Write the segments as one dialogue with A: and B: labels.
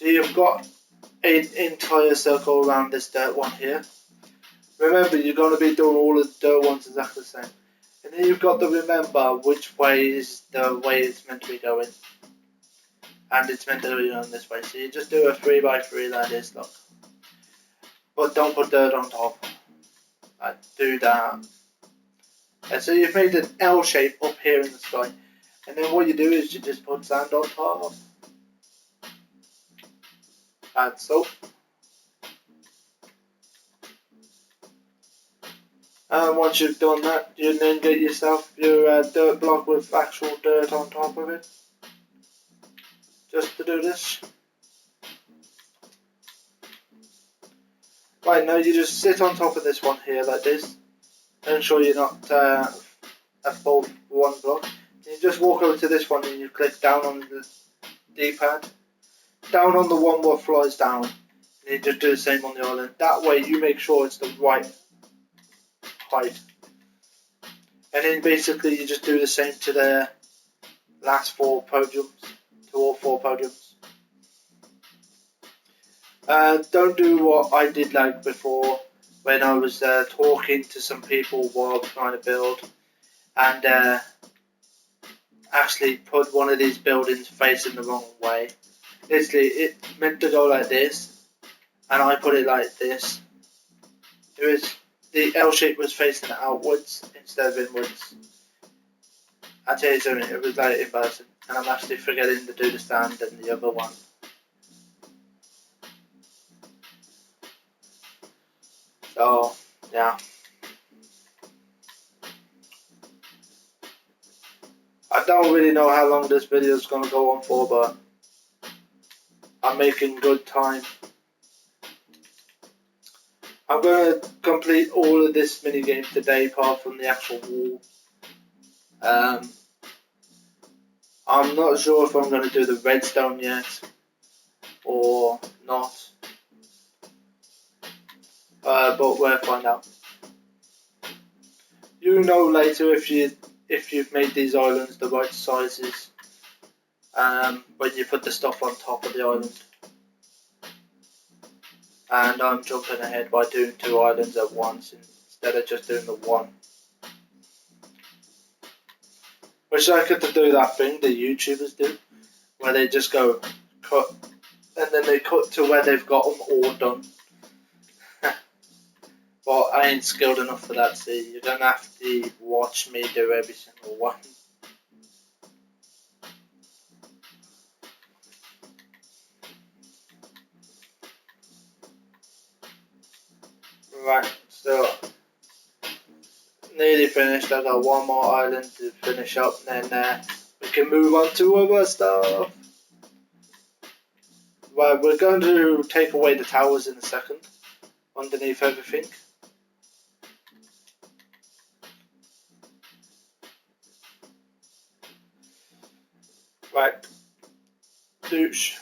A: So you've got an entire circle around this dirt one here. Remember, you're going to be doing all of the dirt ones exactly the same. And then you've got to remember which way is the way it's meant to be going. And it's meant to be going this way. So you just do a 3x3 like this, look. But don't put dirt on top. Do that. And so you've made an L shape up here in the sky. And then what you do is you just put sand on top. And so. And once you've done that, you then get yourself your dirt block with actual dirt on top of it. Just to do this. Right, now you just sit on top of this one here like this. Ensure you're not a full one block. You just walk over to this one and you click down on the D-pad. Down on the one what flies down. And you just do the same on the island. That way you make sure it's the right height. And then basically you just do the same to the last 4 podiums. To all 4 podiums. Don't do what I did like before when I was talking to some people while I was trying to build and actually put one of these buildings facing the wrong way. Literally, it meant to go like this and I put it like this. The L shape was facing outwards instead of inwards. I tell you something, it was like embarrassing, and I'm actually forgetting to do the stand and the other one. So, yeah. I don't really know how long this video is going to go on for, but I'm making good time. I'm going to complete all of this minigame today apart from the actual wall. I'm not sure if I'm going to do the redstone yet or not. But we'll find out. You know later if you've made these islands the right sizes when you put the stuff on top of the island. And I'm jumping ahead by doing 2 islands at once instead of just doing the one. Wish I could do that thing the YouTubers do, where they just go cut and then they cut to where they've got them all done. But I ain't skilled enough for that, see. You don't have to watch me do every single one. Right, so nearly finished. I've got one more island to finish up, and then we can move on to other stuff. Right, we're going to take away the towers in a second, underneath everything. Right, douche.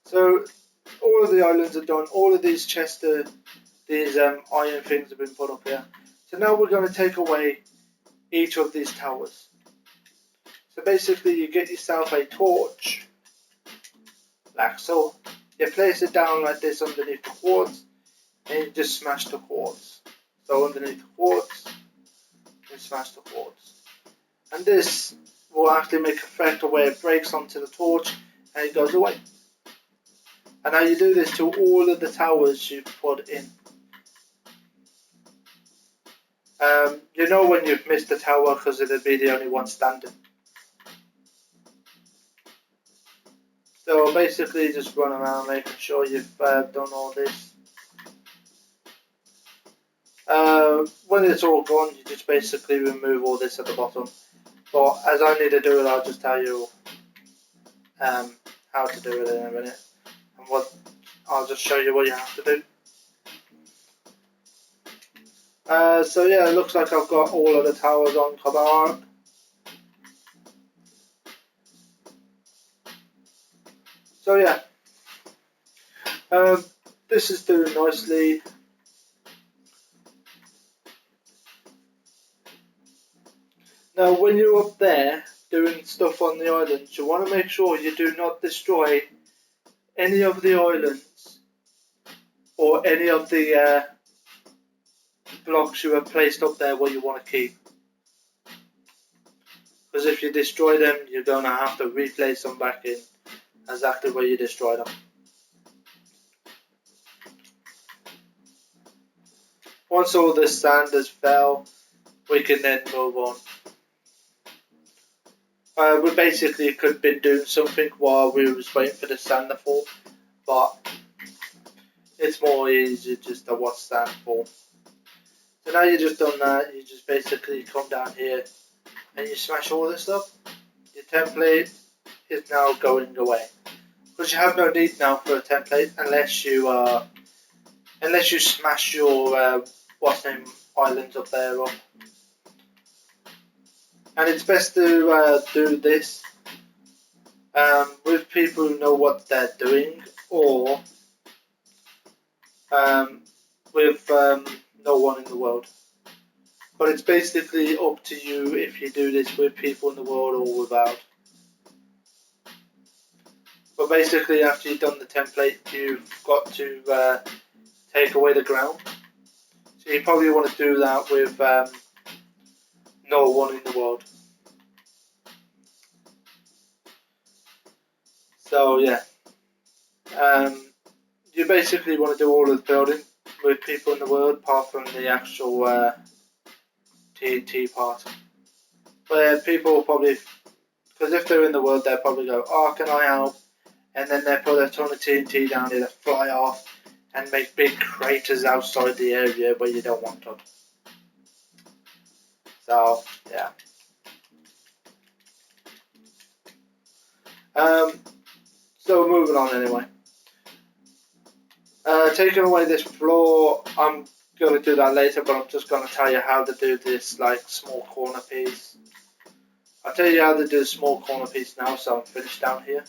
A: So all of the islands are done. All of these chests, these iron things have been put up here. So now we're going to take away each of these towers. So basically, you get yourself a torch, like so. You place it down like this underneath the quartz, and you just smash the quartz. So underneath the quartz, you smash the quartz. And this will actually make effect where it breaks onto the torch and it goes away. And now you do this to all of the towers you've put in. You know when you've missed a tower because it'll be the only one standing. So basically just run around making sure you've done all this. When it's all gone, you just basically remove all this at the bottom. But as I need to do it, I'll just tell you how to do it in a minute. And I'll just show you what you have to do. So yeah, it looks like I've got all of the towers on command. So yeah, this is doing nicely. Now when you're up there, doing stuff on the islands, you want to make sure you do not destroy any of the islands or any of the blocks you have placed up there where you want to keep. Because if you destroy them, you're going to have to replace them back in exactly where you destroyed them. Once all the sand has fell, we can then move on. We basically could have been doing something while we was waiting for the sand to fall, but it's more easy just to watch sand fall. So now you've just done that, you just basically come down here and you smash all this up. Your template is now going away. Because you have no need now for a template unless you smash your islands up there up. And it's best to do this with people who know what they're doing, or with no one in the world. But it's basically up to you if you do this with people in the world or without. But basically, after you've done the template, you've got to take away the ground. So you probably want to do that with no one in the world. So yeah, you basically want to do all of the building with people in the world, apart from the actual TNT part. Where people will probably, because if they're in the world, they'll probably go, "Oh, can I help?" And then they'll put a ton of TNT down here to fly off and make big craters outside the area where you don't want them. So yeah. So moving on anyway. Taking away this floor, I'm going to do that later, but I'm just going to tell you how to do this like small corner piece. I'll tell you how to do a small corner piece now, so I'm finished down here.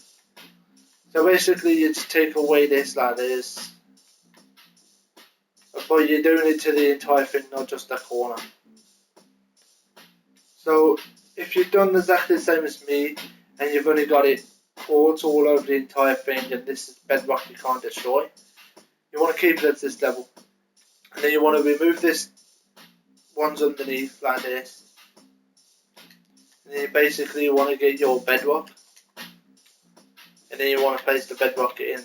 A: So basically you just take away this like this, but you're doing it to the entire thing, not just the corner. So if you've done exactly the same as me, and you've only got it quartz all over the entire thing, and this is bedrock you can't destroy, you want to keep it at this level. And then you want to remove this ones underneath like this. And then you basically want to get your bedrock. And then you want to place the bedrock in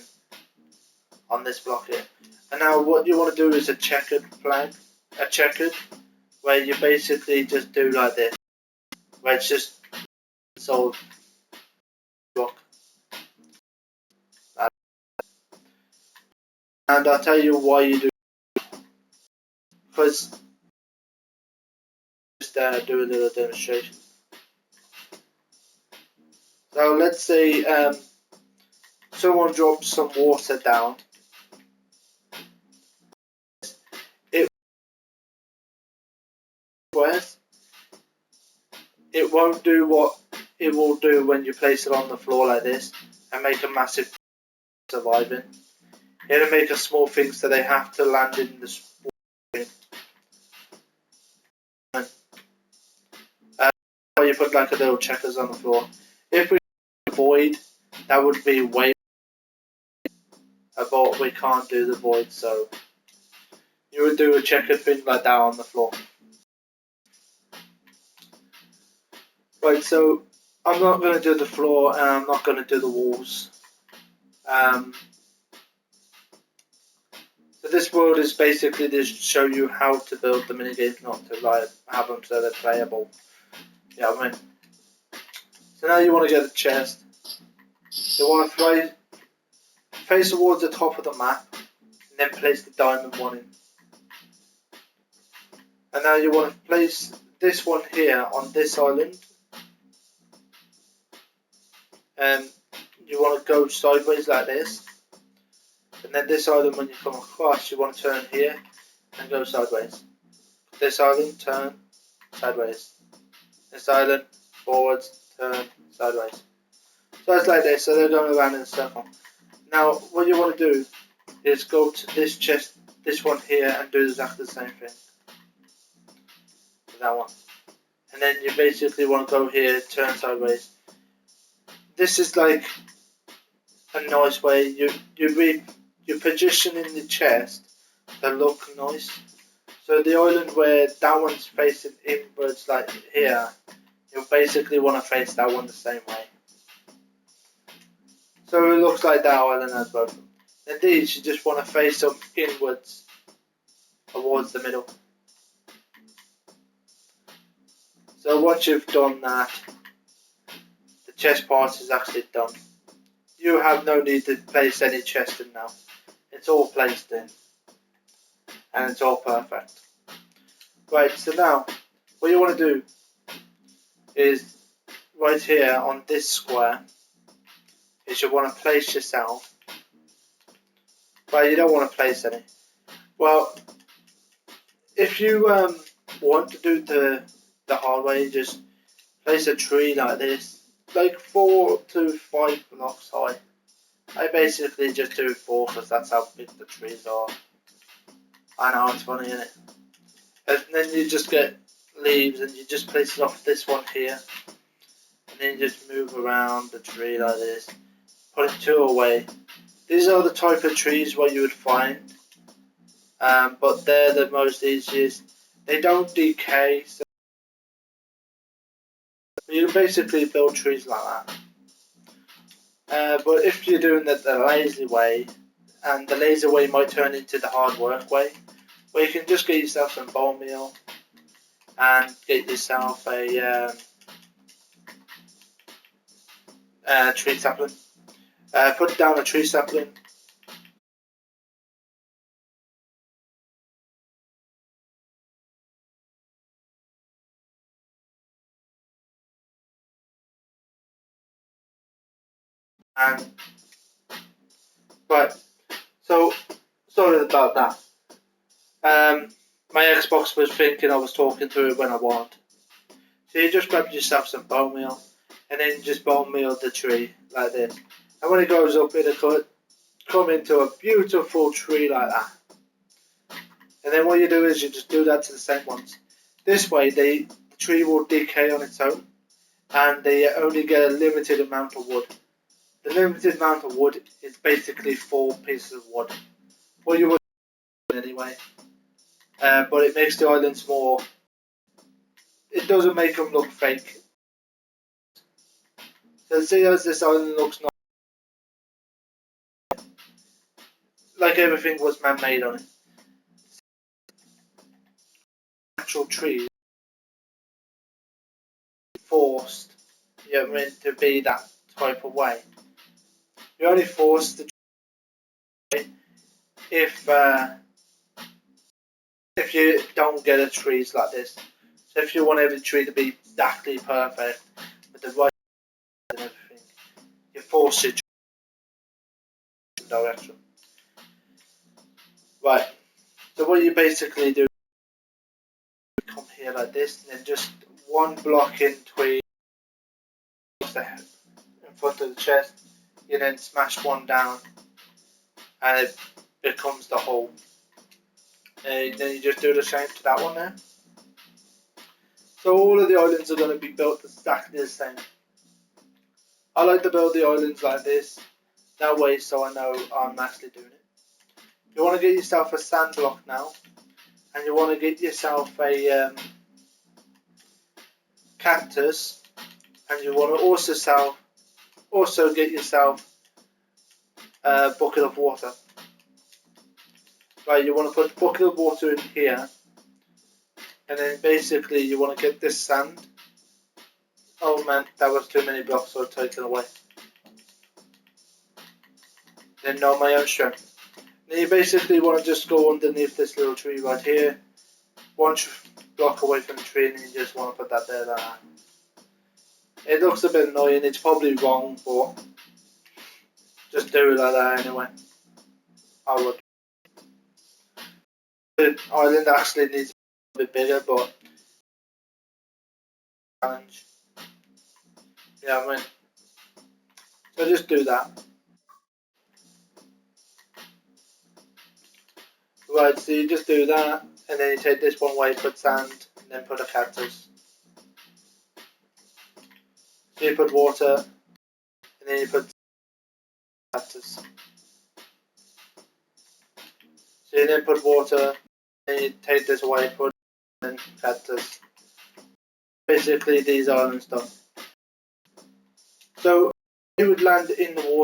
A: on this block here. And now what you want to do is a checkered flag. A checkered, where you basically just do like this. Where it's just solid block. And I'll tell you why you do it. Because just do a little demonstration. So let's say someone drops some water down. It won't do what it will do when you place it on the floor like this and make a massive surviving. It'll make a small thing so they have to land in the water. You put like a little checkers on the floor. If we void, that would be way, but we can't do the void, so you would do a checkered thing like that on the floor. Right, so I'm not going to do the floor and I'm not going to do the walls. So this world is basically to show you how to build the minigames, not to like have them so they're playable. Yeah, I mean. So now you want to get the chest. You want to face towards the top of the map and then place the diamond one in. And now you want to place this one here on this island. And you want to go sideways like this. And then this island, when you come across, you want to turn here and go sideways. This island, turn sideways. This island, forwards, turn sideways. So it's like this, so they're going around in a circle. Now, what you want to do is go to this chest, this one here, and do exactly the same thing. That one. and then you basically want to go here, turn sideways. This is like a nice way you're positioning the chest to look nice. So the island where that one's facing inwards, like here, you'll basically want to face that one the same way. So it looks like that island has both of them. And these, you just want to face them inwards towards the middle. So once you've done that, the chest part is actually done. You have no need to place any chest in now. It's all placed in. And it's all perfect. Right, so now, what you want to do is, right here on this square, is you want to place yourself. But you don't want to place any. Well, if you want to do the hard way, just place a tree like this, like 4 to 5 blocks high. I basically just do 4 because that's how big the trees are. I know, it's funny, isn't it? And then you just get leaves and you just place it off this one here. And then you just move around the tree like this. Put 2 away. These are the type of trees what you would find. But they're the most easiest. They don't decay. So you basically build trees like that. But if you're doing it the lazy way, and the lazy way might turn into the hard work way, where you can just get yourself some bone meal and get yourself a tree sapling. Put down a tree sapling. And right, so sorry about that. My Xbox was thinking I was talking to it when I wasn't. So you just grab yourself some bone meal, and then just bone meal the tree like this. And when it goes up, it'll come into a beautiful tree like that. And then what you do is you just do that to the same ones. This way, the tree will decay on its own, and they only get a limited amount of wood. The limited amount of wood is basically 4 pieces of wood. Well, you would anyway, but it makes the islands more. It doesn't make them look fake. So see as this island looks nice, like everything was man-made on it. Natural trees forced, you know what I mean, to be that type of way. You're only forced to try if you don't get a trees like this. So if you want every tree to be exactly perfect with the right and everything, you force it in direction. Right. So what you basically do, you come here like this, and then just 1 block in between in front of the chest. You then smash 1 down, and it becomes the hole. And then you just do the same to that one there. So all of the islands are going to be built exactly the same. I like to build the islands like this, that way, so I know I'm actually doing it. You want to get yourself a sand block now, and you want to get yourself a cactus, and you want to also get yourself a bucket of water. Right, you want to put a bucket of water in here, and then basically you want to get this sand. Oh man, that was too many blocks, so I'll take it away. Then know my own strength. Then you basically want to just go underneath this little tree right here, 1 block away from the tree, and you just want to put that there. It looks a bit annoying, it's probably wrong, but just do it like that anyway. I would. The island actually needs a bit bigger, but challenge. Yeah, I mean, so just do that. Right, so you just do that, and then you take this one away, put sand, and then put a cactus. you put water, and then you put cactus. So you then put water, and you take this away, put in cactus. Basically, these island stuff. So it would land in the water.